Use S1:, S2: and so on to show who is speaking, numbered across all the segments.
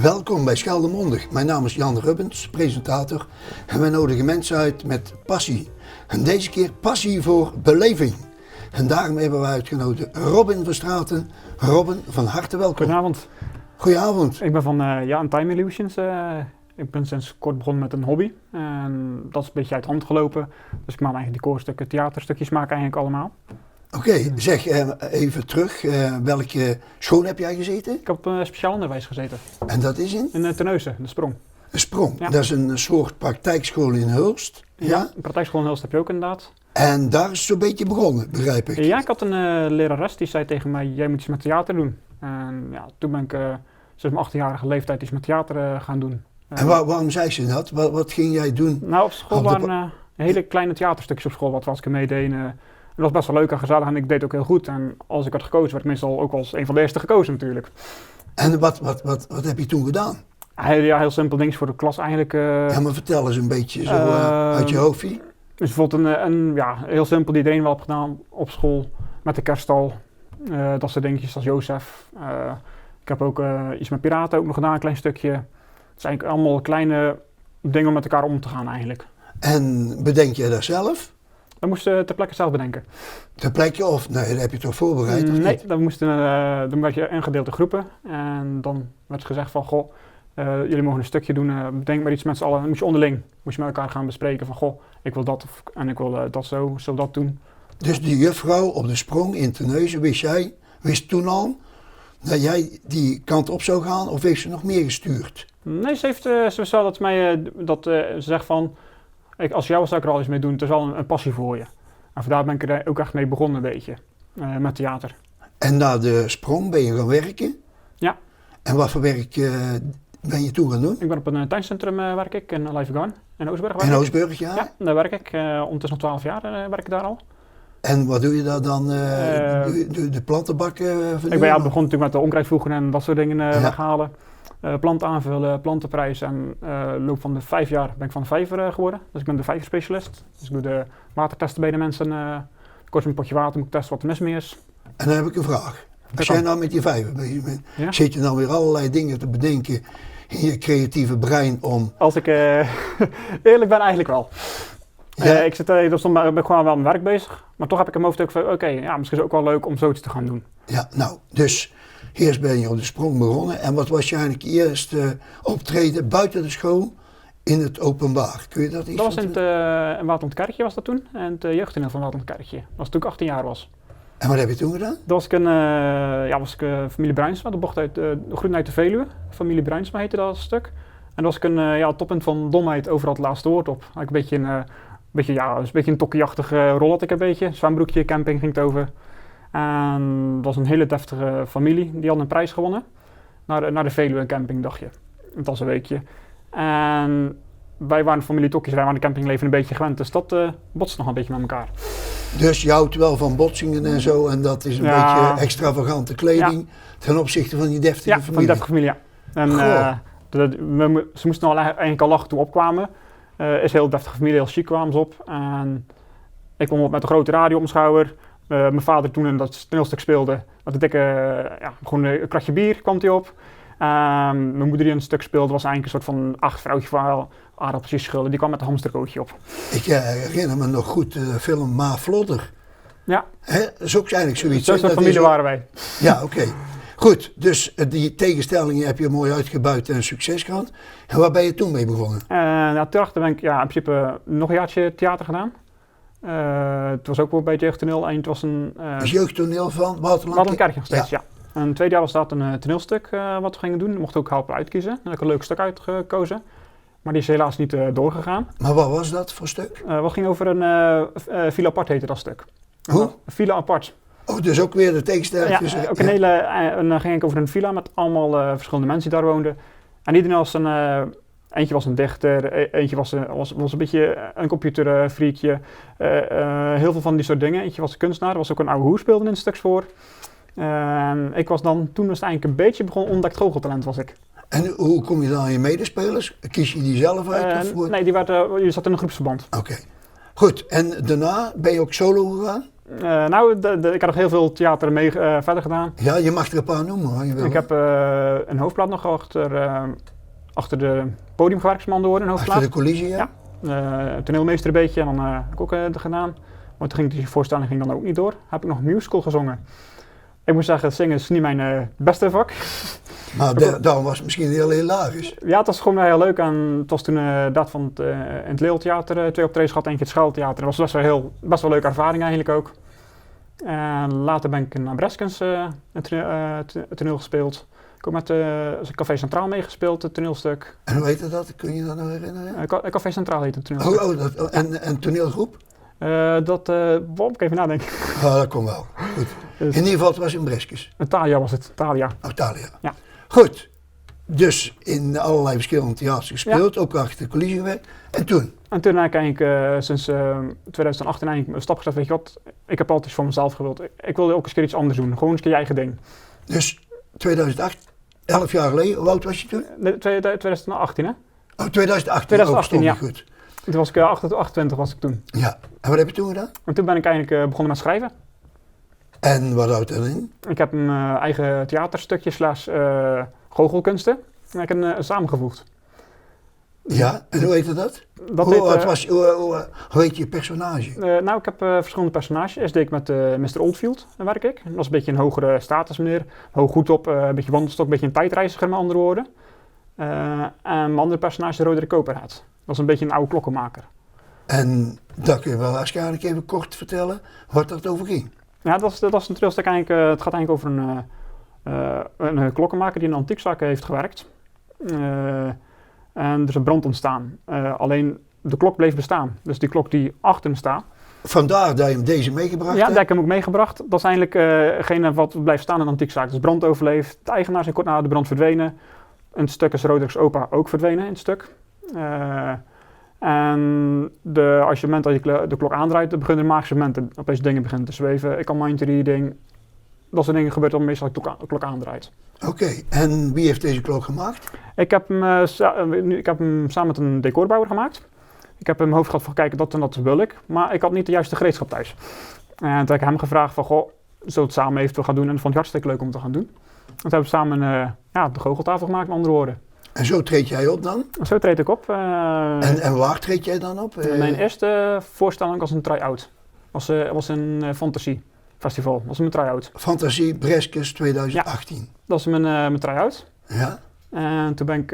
S1: Welkom bij Scheldemondig. Mijn naam is Jan Rubbens, presentator. En wij nodigen mensen uit met passie. En deze keer passie voor beleving. En daarom hebben wij uitgenodigd Robin van Straten. Robin, van harte welkom.
S2: Goedenavond.
S1: Goedenavond.
S2: Ik ben van Time Illusions. Ik ben sinds kort begonnen met een hobby. En dat is een beetje uit de hand gelopen. Dus ik maak eigenlijk decorstukken, theaterstukjes maken eigenlijk allemaal.
S1: Oké, zeg even terug. Welke school heb jij gezeten?
S2: Ik heb op speciaal onderwijs gezeten.
S1: En dat is in?
S2: In Terneuzen, de Sprong.
S1: Een Sprong.
S2: Ja.
S1: Dat is een soort praktijkschool in Hulst. Ja.
S2: Een praktijkschool in Hulst heb je ook inderdaad.
S1: En daar is het zo'n beetje begonnen, begrijp ik.
S2: Ja, ik had een lerares die zei tegen mij, jij moet iets met theater doen. En ja, toen ben ik sinds mijn 18-jarige leeftijd iets met theater gaan doen.
S1: En waarom zei ze dat? Wat ging jij doen?
S2: Nou, op school waren hele kleine theaterstukjes op school wat ik meedeed. Dat was best wel leuk en gezellig en ik deed ook heel goed. En als ik werd gekozen, werd ik meestal ook als een van de eerste gekozen natuurlijk.
S1: En wat heb je toen gedaan?
S2: Ja, heel simpel ding voor de klas eigenlijk.
S1: Ja, maar vertel eens een beetje zo uit je hoofdje.
S2: Dus bijvoorbeeld heel simpel die iedereen wel heeft gedaan op school. Met de kerststal. Dat soort dingetjes als Jozef. Ik heb ook iets met piraten ook nog gedaan, een klein stukje. Het zijn eigenlijk allemaal kleine dingen om met elkaar om te gaan eigenlijk.
S1: En bedenk je dat zelf?
S2: Dat moesten we ter plekke zelf bedenken.
S1: Ter plekke of? Nee, dat heb je toch voorbereid? Of
S2: nee,
S1: niet?
S2: dan werd je ingedeeld in groepen. En dan werd gezegd van, goh, jullie mogen een stukje doen. Bedenk maar iets met z'n allen. Dan moest je onderling met elkaar gaan bespreken van, goh, ik wil dat en ik wil dat zo, zullen we dat doen.
S1: Dus die juffrouw op de Sprong in Terneuzen, wist toen al dat jij die kant op zou gaan of heeft ze nog meer gestuurd?
S2: Nee, ze wist wel dat ze zegt van, als jou zou ik er al eens mee doen, het is wel een passie voor je. En vandaar ben ik er ook echt mee begonnen een beetje, met theater.
S1: En na de Sprong ben je gaan werken?
S2: Ja.
S1: En wat voor werk ben je toen gaan doen?
S2: Ik ben op een tuincentrum werk ik, in Live Garden, in Oostburg.
S1: In Oostburg, ja?
S2: Ja, daar werk ik. Ondertussen nog 12 jaar werk ik daar al.
S1: En wat doe je daar dan? De plantenbakken vernieuwen?
S2: Ik begon natuurlijk met de onkruidvoegen en dat soort dingen weghalen. Planten aanvullen, plantenprijs en loop van de 5 jaar ben ik van de vijver geworden. Dus ik ben de vijverspecialist. Dus ik doe de watertesten bij de mensen. Kort een potje water moet ik testen wat er mis mee is.
S1: En dan heb ik een vraag. Als jij nou met die vijver bezig bent, zit je dan weer allerlei dingen te bedenken in je creatieve brein om...
S2: Als ik eerlijk ben, eigenlijk wel.
S1: Ja?
S2: Ik ben ik gewoon wel aan mijn werk bezig. Maar toch heb ik in mijn hoofd ook van, oké, misschien is het ook wel leuk om zoiets te gaan doen.
S1: Ja, nou, dus eerst ben je op de Sprong begonnen. En wat was je eigenlijk eerste optreden buiten de school in het openbaar? Kun je dat iets
S2: Dat was in Waterlandkerkje was dat toen. En het jeugdtoneel van Waterlandkerkje. Dat was toen ik 18 jaar was.
S1: En wat heb je toen gedaan?
S2: Dat was ik familie Bruinsma, de bocht uit de Groen uit de Veluwe. Familie Bruinsma heette dat stuk. En dat was ik een toppunt van domheid overal het laatste woord op. Eigenlijk een beetje een tokkieachtige rol had ik een beetje. Zwembroekje, camping ging het over. En dat was een hele deftige familie. Die had een prijs gewonnen. Naar de Veluwe camping dagje. Dat was een weekje. En wij waren familie tokkies, wij waren de campingleven een beetje gewend. Dus dat botste nog een beetje met elkaar.
S1: Dus je houdt wel van botsingen en zo. En dat is een beetje extravagante kleding ten opzichte van die deftige familie.
S2: Ja, van die deftige familie, ja. En ze moesten eigenlijk al lachen toen we opkwamen. Is een heel deftige familie, heel chic kwamen ze op. En ik kwam op met een grote radio op mijn schouder. Mijn vader toen in dat toneelstuk speelde, met een dikke, gewoon een kratje bier kwam hij op. Mijn moeder die een stuk speelde was eigenlijk een soort van vrouwtje van aardappeltjes schillen. Die kwam met een hamsterkootje op.
S1: Ik herinner me nog goed de film Ma Vlodder.
S2: Ja.
S1: Dat is ook eigenlijk zoiets.
S2: Zo'n soort familie waren wij.
S1: Ja, oké. Goed, dus die tegenstellingen heb je mooi uitgebuit en succes gehad. En waar ben je toen mee begonnen?
S2: Toen ben ik in principe nog een jaartje theater gedaan. Het was ook wel bij het jeugdtoneel. En het was een
S1: jeugdtoneel van
S2: Waterlandkerkje nog steeds, ja. En het tweede jaar was dat een toneelstuk wat we gingen doen. We mochten ook helpen uitkiezen. En heb ik een leuk stuk uitgekozen. Maar die is helaas niet doorgegaan.
S1: Maar wat was dat voor stuk?
S2: Wat ging over een Villa Apart heette dat stuk.
S1: Hoe?
S2: Villa Apart.
S1: Oh, dus ook weer de tegenstelling.
S2: Ja, ook dan ging ik over een villa met allemaal verschillende mensen die daar woonden. En iedereen was eentje was een dichter, eentje was een beetje een computerfreakje. Heel veel van die soort dingen. Eentje was een kunstenaar, er was ook een oude hoer speelde in het stuks voor. Ik was dan, toen was het eigenlijk een beetje begonnen, ontdekt goocheltalent was ik.
S1: En hoe kom je dan aan je medespelers? Kies je die zelf uit?
S2: Nee, je zat in een groepsverband.
S1: Oké. Goed, en daarna ben je ook solo gegaan?
S2: Ik heb nog heel veel theater mee verder gedaan.
S1: Ja, je mag er een paar noemen hoor. Je wil.
S2: Ik heb een hoofdplaat nog achter de podium gewerkt, als man een hoofdplaat.
S1: Achter de coulissen, ja?
S2: Toneelmeester een beetje en dan heb ik ook gedaan. Maar toen ging die voorstelling dan ook niet door. Heb ik nog een musical gezongen. Ik moet zeggen, zingen is niet mijn beste vak.
S1: Maar daarom was het misschien heel hilarisch.
S2: Ja, het was gewoon heel leuk. En het was toen dat van in het Leeuwtheater 2 optredens gehad, eentje het Schuiltheater. Dat was best wel een leuke ervaring eigenlijk ook. En later ben ik in Breskens het toneel gespeeld. Ik heb met Café Centraal meegespeeld, het toneelstuk.
S1: En hoe heette dat? Kun je dat nog herinneren?
S2: Café Centraal heet het toneelstuk.
S1: En toneelgroep?
S2: Moet ik even nadenken.
S1: Dat komt wel. Goed.
S2: Dus,
S1: in ieder geval, het was in Brescia.
S2: Thalia was het, Thalia.
S1: Oh, Thalia.
S2: Ja.
S1: Goed. Dus in allerlei verschillende theaters gespeeld, ook achter de coulissen gewerkt. En toen?
S2: En toen heb ik eigenlijk sinds 2018 eigenlijk een stap gezet. Weet je wat, ik heb altijd voor mezelf gewild. Ik wilde ook eens keer iets anders doen. Gewoon eens een keer je eigen ding.
S1: Dus 2008, 11 jaar geleden, hoe oud was je toen?
S2: 2018 hè?
S1: Oh, 2018.
S2: 2018, ja.
S1: Goed.
S2: Toen was ik 28 was ik toen.
S1: Ja. En wat heb je toen gedaan?
S2: En toen ben ik eigenlijk begonnen met schrijven.
S1: En wat houdt dat in?
S2: Ik heb mijn eigen theaterstukje / goochelkunsten samengevoegd.
S1: Ja, en hoe heette dat? Hoe heet je personage?
S2: Ik heb verschillende personages. Eerst deed ik met Mr. Oldfield, daar werk ik. Dat was een beetje een hogere status meneer. Hoog goed op, een beetje wandelstok, een beetje een tijdreiziger met andere woorden. En mijn andere personage, Roderick Koperhaat. Dat was een beetje een oude klokkenmaker.
S1: En dat kun je wel waarschijnlijk even kort vertellen wat dat over ging.
S2: Ja, dat is een toneelstuk eigenlijk. Het gaat eigenlijk over een klokkenmaker die in een antiekzaak heeft gewerkt. En er is een brand ontstaan. Alleen de klok bleef bestaan. Dus die klok die achter hem staat.
S1: Vandaar dat je hem deze meegebracht hebt?
S2: Ja, dat heb ik hem ook meegebracht. Dat is eigenlijk hetgene wat blijft staan in een antiekzaak. Dus brand overleefd. De eigenaar is kort na de brand verdwenen. Een stuk is Roderick's opa ook verdwenen in het stuk. En als je het moment dat je de klok aandraait, dan beginnen er magische momenten. Opeens dingen beginnen te zweven. Ik kan mind reading. Dat soort dingen gebeurt dan meestal als de klok aandraait.
S1: Oké, en wie heeft deze klok gemaakt?
S2: Ik heb hem samen met een decorbouwer gemaakt. Ik heb in mijn hoofd gehad van kijken, dat en dat wil ik. Maar ik had niet de juiste gereedschap thuis. En toen heb ik hem gevraagd van, goh, zullen we het samen eventueel gaan doen? En dat vond ik hartstikke leuk om te gaan doen. En toen hebben we samen de goocheltafel gemaakt, met andere woorden.
S1: En zo treed jij op dan?
S2: Zo treed ik op.
S1: En waar treed jij dan op?
S2: Mijn eerste voorstelling was een try-out. Was een fantasy festival. Dat was mijn try-out.
S1: Fantasie Breskens 2018.
S2: Ja, dat was mijn try-out.
S1: Ja.
S2: En toen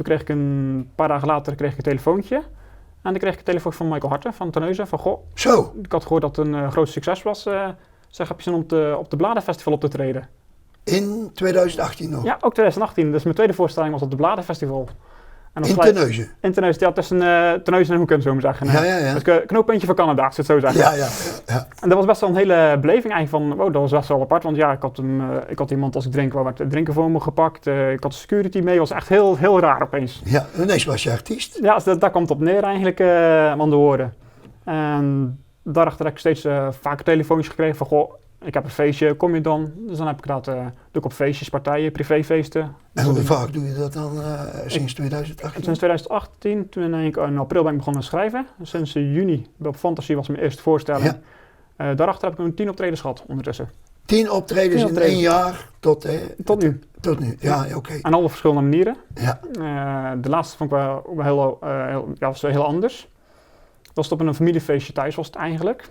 S2: kreeg ik een paar dagen later een telefoontje. En dan kreeg ik een telefoon van Michael Harten van Terneuzen. Van goh,
S1: zo.
S2: Ik had gehoord dat het een groot succes was. Zeg, heb je zin om op de Bladenfestival op te treden?
S1: In 2018 nog?
S2: Ja, ook 2018. Dus mijn tweede voorstelling was op de Bladenfestival.
S1: In Terneuzen?
S2: In Terneuzen, ja, tussen Terneuzen en Hoeken, zo maar zeggen.
S1: Ja.
S2: Dus knooppuntje van Canada, als je het zo zeggen.
S1: Ja.
S2: En dat was best wel een hele beleving eigenlijk van, dat was best wel apart. Want ja, ik had iemand als ik drink, waar werd drinken voor me gepakt. Ik had security mee, was echt heel, heel raar opeens.
S1: Ja, ineens was je artiest.
S2: Ja, dus daar komt het op neer eigenlijk, aan de woorden. En daarachter heb ik steeds vaker telefoontjes gekregen van, goh, ik heb een feestje, kom je dan? Dus dan heb ik dat doe ik op feestjes, partijen, privéfeesten.
S1: En hoe vaak doe je dat dan sinds 2018?
S2: Sinds 2018, toen in april ben ik begonnen te schrijven. Sinds juni op Fantasy was mijn eerste voorstelling. Ja. Daarachter heb ik een 10 optredens gehad ondertussen.
S1: 10 optredens in 1 jaar tot
S2: nu.
S1: Tot nu, ja, oké.
S2: En alle verschillende manieren.
S1: Ja.
S2: De laatste vond ik wel was heel anders. Dat was op een familiefeestje thuis was het eigenlijk.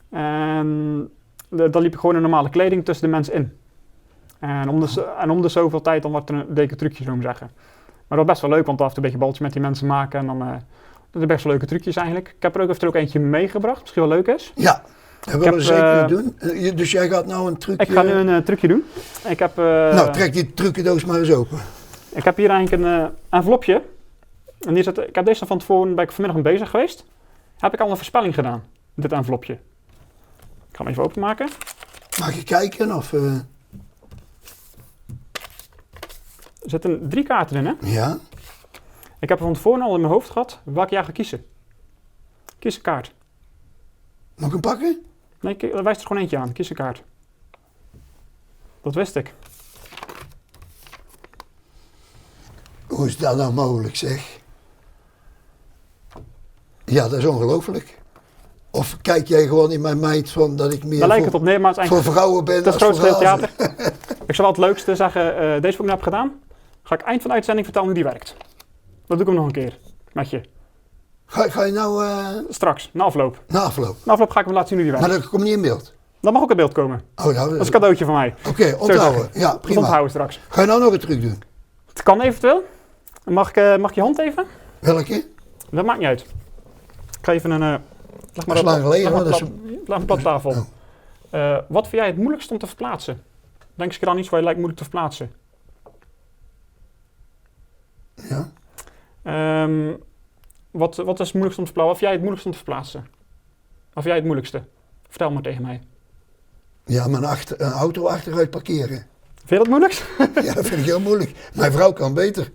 S2: En dan liep ik gewoon in normale kleding tussen de mensen in. En om de zoveel tijd dan deed ik een trucje, zo maar zeggen. Maar dat was best wel leuk, want dan af en toe een beetje baltje met die mensen maken. En dan dat zijn best wel leuke trucjes eigenlijk. Ik heb er ook eentje meegebracht, misschien wel leuk is.
S1: Ja, dat willen we zeker doen. Dus jij gaat nou een trucje...
S2: Ik ga nu een trucje doen. Ik heb,
S1: nou, trek die trucendoos maar eens open.
S2: Ik heb hier eigenlijk een envelopje. En ik heb deze van tevoren, ben ik vanmiddag mee bezig geweest. Heb ik al een voorspelling gedaan, dit envelopje. Ik ga hem even openmaken.
S1: Mag je kijken of...
S2: Er zitten 3 kaarten in, hè?
S1: Ja.
S2: Ik heb er van tevoren al in mijn hoofd gehad welke jij gaat kiezen. Kies een kaart.
S1: Moet ik hem pakken?
S2: Nee, wijs er gewoon eentje aan. Kies een kaart. Dat wist ik.
S1: Hoe is dat nou mogelijk, zeg? Ja, dat is ongelooflijk. Of kijk jij gewoon in mijn mind van dat ik meer
S2: Daar lijkt het op neer, maar het is
S1: voor
S2: eigenlijk
S1: vrouwen ben
S2: het is
S1: als
S2: het grootste
S1: voor
S2: deel
S1: hazen?
S2: theater. Ik zal wel het leukste zeggen, deze wat ik nu heb gedaan, ga ik eind van de uitzending vertellen hoe die werkt. Dat doe ik hem nog een keer, met je.
S1: Ga je nou
S2: Straks, na afloop.
S1: na afloop?
S2: Na afloop ga ik hem laten zien hoe die
S1: Maar
S2: werkt.
S1: dat komt niet in beeld.
S2: Dat mag ook in beeld komen.
S1: Oh ja,
S2: Dat is een cadeautje van mij.
S1: oké, onthouden. Ja,
S2: Dat
S1: prima.
S2: onthouden straks.
S1: Ga je nou nog een truc doen?
S2: Het kan eventueel. Mag ik je hand even?
S1: Welke?
S2: Dat maakt niet uit. Ik ga even een... leg
S1: Dat is lang geleden, hoor. Dat is-
S2: leg een plat tafel.
S1: Oh.
S2: Wat vind jij het moeilijkst om te verplaatsen? Denk eens aan iets waar je lijkt moeilijk te verplaatsen.
S1: Ja.
S2: Wat is het moeilijkst om te verplaatsen? Wat vind jij het moeilijkst om te verplaatsen? Wat vind jij het moeilijkste? Vertel maar tegen mij.
S1: Ja, een auto achteruit parkeren.
S2: Vind je dat moeilijkst?
S1: Ja, dat vind ik heel moeilijk. Mijn vrouw kan beter.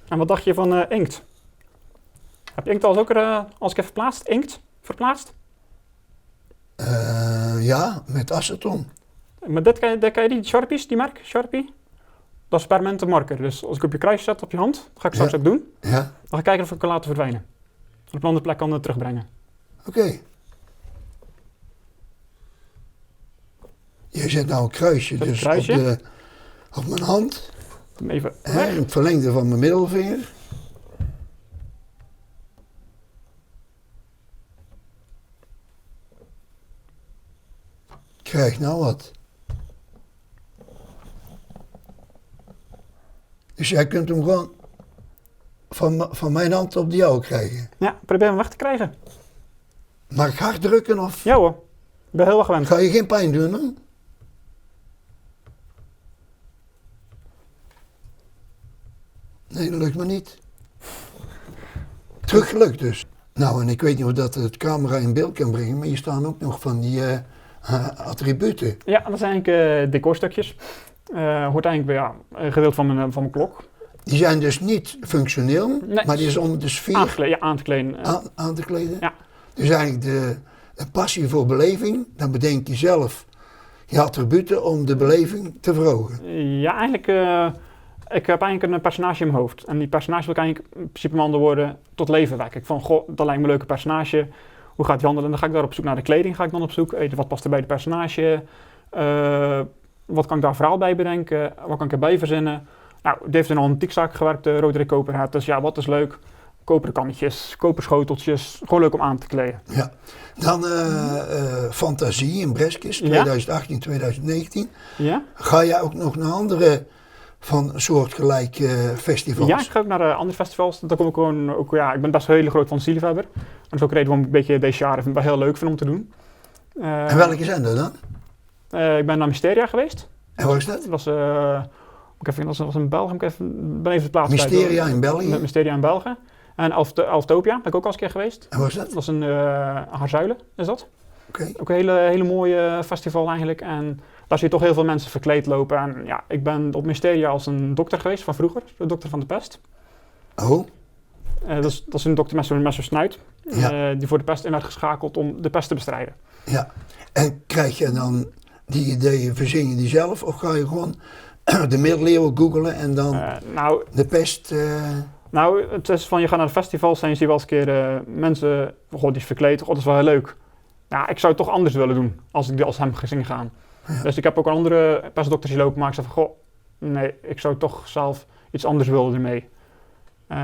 S2: En wat dacht je van inkt? Heb je inkt al eens ook als ik heb verplaatst? Inkt verplaatst?
S1: Ja, met aceton.
S2: Maar dit kan je die Sharpies, die merk, Sharpie? Dat is permanente marker. Dus als ik op je kruis zet op je hand, dat ga ik straks
S1: Ja.
S2: ook doen.
S1: Ja,
S2: Dan ga ik kijken of ik het kan laten verdwijnen. Op een andere plek kan het terugbrengen.
S1: oké. Je zet nou een kruisje,
S2: Zet een
S1: dus
S2: kruisje.
S1: op mijn hand.
S2: Even
S1: Hè,
S2: weg.
S1: het verlengde van mijn middelvinger. Krijg nou wat. Dus jij kunt hem gewoon van mijn hand op die jouwe krijgen.
S2: Ja, probeer hem weg te krijgen.
S1: Mag ik hard drukken of
S2: Ja hoor, ik ben heel erg gewend.
S1: ga je geen pijn doen dan? Nee, dat lukt me niet. Teruggelukt dus. Nou, en ik weet niet of dat het camera in beeld kan brengen, maar hier staan ook nog van die attributen.
S2: Ja, dat zijn eigenlijk decorstukjes. Hoort eigenlijk bij een gedeelte van mijn klok.
S1: Die zijn dus niet functioneel,
S2: Nee.
S1: maar die is om de sfeer
S2: Aan te kleden.
S1: aan te kleden.
S2: Ja.
S1: Dus eigenlijk de passie voor beleving, dan bedenk je zelf je attributen om de beleving te verhogen.
S2: Ja, eigenlijk... ik heb eigenlijk een personage in mijn hoofd. En die personage wil ik eigenlijk in principe met andere woorden tot leven wekken. Ik van, goh, dat lijkt me een leuke personage. Hoe gaat die handelen? En dan ga ik daar op zoek naar de kleding. Ga ik dan op zoek. Wat past er bij de personage? Wat kan ik daar verhaal bij bedenken? Wat kan ik erbij verzinnen? Nou, die heeft in een antiekzaak gewerkt, Roderick Koperhaat. Dus ja, wat is leuk? Koperen kannetjes, koperschoteltjes. Gewoon leuk om aan te kleden.
S1: Ja. Dan Fantasie in Breskis,
S2: Ja.
S1: 2018, 2019.
S2: Ja?
S1: Ga jij ook nog naar andere van soortgelijke festivals?
S2: Ja, ik ga ook naar andere festivals. Daar kom ik gewoon ook, ja, ik ben best wel een hele groot fantasiliefhebber. Dat is ook een reden waarom ik een beetje deze jaren wel heel leuk vind om te doen.
S1: En welke zijn dat dan?
S2: Ik ben naar Mysteria geweest.
S1: En waar is dat?
S2: Dat was, dat was in België. Ik ben even de plaats kwijt,
S1: Mysteria
S2: hoor.
S1: in België.
S2: Mysteria in België. En Alftopia, ben ik ook al eens een keer geweest.
S1: En waar is dat?
S2: Dat was een Haarzuilen, is dat.
S1: Oké.
S2: Ook een hele mooie festival eigenlijk. En daar zie je toch heel veel mensen verkleed lopen. En ja, ik ben op Mysteria als een dokter geweest van vroeger. De dokter van de pest.
S1: Oh,
S2: Dat is een dokter met zo'n snuit.
S1: Ja.
S2: Die voor de pest in werd geschakeld om de pest te bestrijden.
S1: ja. En krijg je dan die ideeën, verzin je die zelf? Of ga je gewoon de middeleeuwen googlen en dan
S2: Nou,
S1: de pest...
S2: Nou, het is van je gaat naar de festivals en je ziet wel eens een keer mensen, god die is verkleed, god dat is wel heel leuk. Ja, ik zou het toch anders willen doen als ik als hem ging gaan.
S1: Ja.
S2: Dus ik heb ook een andere pestdokters die lopen, maar ik zei van goh, nee, ik zou toch zelf iets anders willen ermee.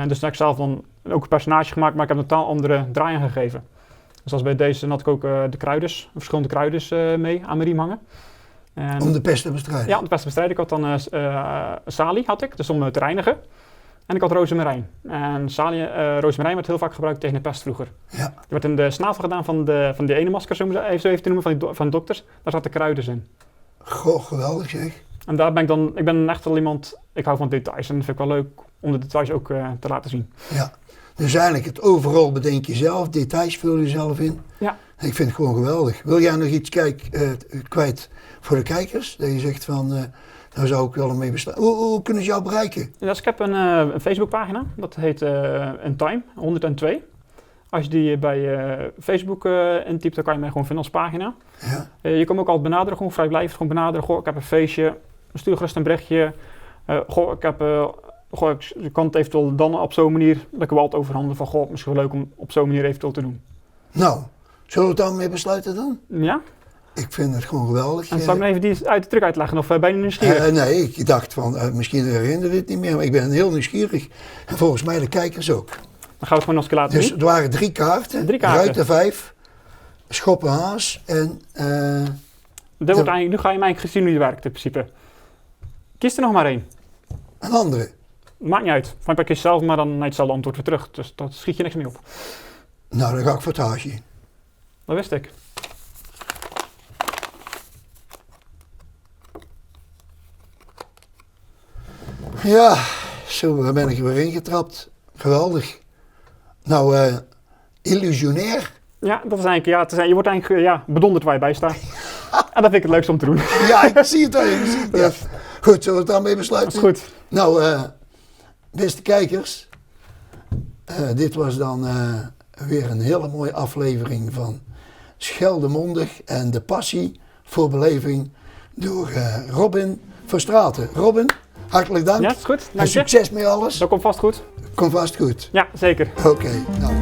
S2: Dus heb ik zelf dan ook een personage gemaakt, maar ik heb een totaal andere draai aan gegeven. Dus als bij deze had ik ook de kruiders, verschillende kruiders mee aan mijn riem hangen. En,
S1: om de pest te bestrijden?
S2: ja, om de pest te bestrijden. Ik had dan salie, had ik, dus om te reinigen. En ik had rozemarijn. En rozemarijn werd heel vaak gebruikt tegen de pest vroeger.
S1: Ja.
S2: Die werd in de snavel gedaan van die ene masker, zo even te noemen, van de dokters. Daar zaten kruiden in.
S1: Goh, geweldig zeg.
S2: En daar ben ik ben echt wel iemand, ik hou van details. En dat vind ik wel leuk om de details ook te laten zien.
S1: Ja. Dus eigenlijk het overal bedenk je zelf, details vul je zelf in.
S2: Ja.
S1: Ik vind het gewoon geweldig. Wil jij nog iets kwijt voor de kijkers? Dat je zegt van, daar zou ik wel mee bestaan. Hoe kunnen ze jou bereiken?
S2: Dus ik heb een Facebookpagina, dat heet In Time 102. Als je die bij Facebook intypt, dan kan je mij gewoon vinden als pagina.
S1: Ja.
S2: Je kan me ook altijd benaderen, gewoon vrijblijvend gewoon benaderen. Goh, ik heb een feestje, stuur gerust een berichtje. Je kan het eventueel dan op zo'n manier, dat ik wel altijd overhandelen van goh, misschien wel leuk om op zo'n manier eventueel te doen.
S1: Nou, Zullen we het daarmee besluiten dan?
S2: Ja?
S1: Ik vind het gewoon geweldig.
S2: En zal ik nog even die uit de truc uitleggen of ben je nieuwsgierig?
S1: Nee, ik dacht van, misschien herinner je het niet meer, maar ik ben heel nieuwsgierig. En volgens mij de kijkers ook.
S2: Dan gaan we het gewoon nog eens laten
S1: Dus
S2: zien.
S1: het waren 3 kaarten.
S2: 3 kaarten.
S1: Ruiter 5, Schoppen Haas en...
S2: Nu ga je hem eigenlijk gezien hoe die werkt in principe. Kies er nog maar 1.
S1: een andere.
S2: Maakt niet uit. Van pak je zelf, maar dan hetzelfde antwoord weer terug. Dus dat schiet je niks mee op.
S1: Nou, dan ga ik voor het haasje.
S2: Dat wist ik.
S1: Ja, zo, daar ben ik er weer ingetrapt. Geweldig. Nou, illusionair.
S2: Ja, dat is eigenlijk, je wordt eigenlijk bedonderd waar je bij staat. En dat vind ik het leukste om te doen.
S1: Ja, ik zie het al. Ja. Goed, zullen we het daarmee besluiten?
S2: Dat is goed.
S1: Nou, beste kijkers. Dit was dan weer een hele mooie aflevering van Scheldemondig en de passie voor beleving door Robin Verstraeten. Robin, hartelijk dank.
S2: Ja, dat is goed.
S1: En
S2: Dank je.
S1: succes met alles.
S2: Dat komt vast goed.
S1: Komt vast goed.
S2: Ja, zeker.
S1: Oké, nou.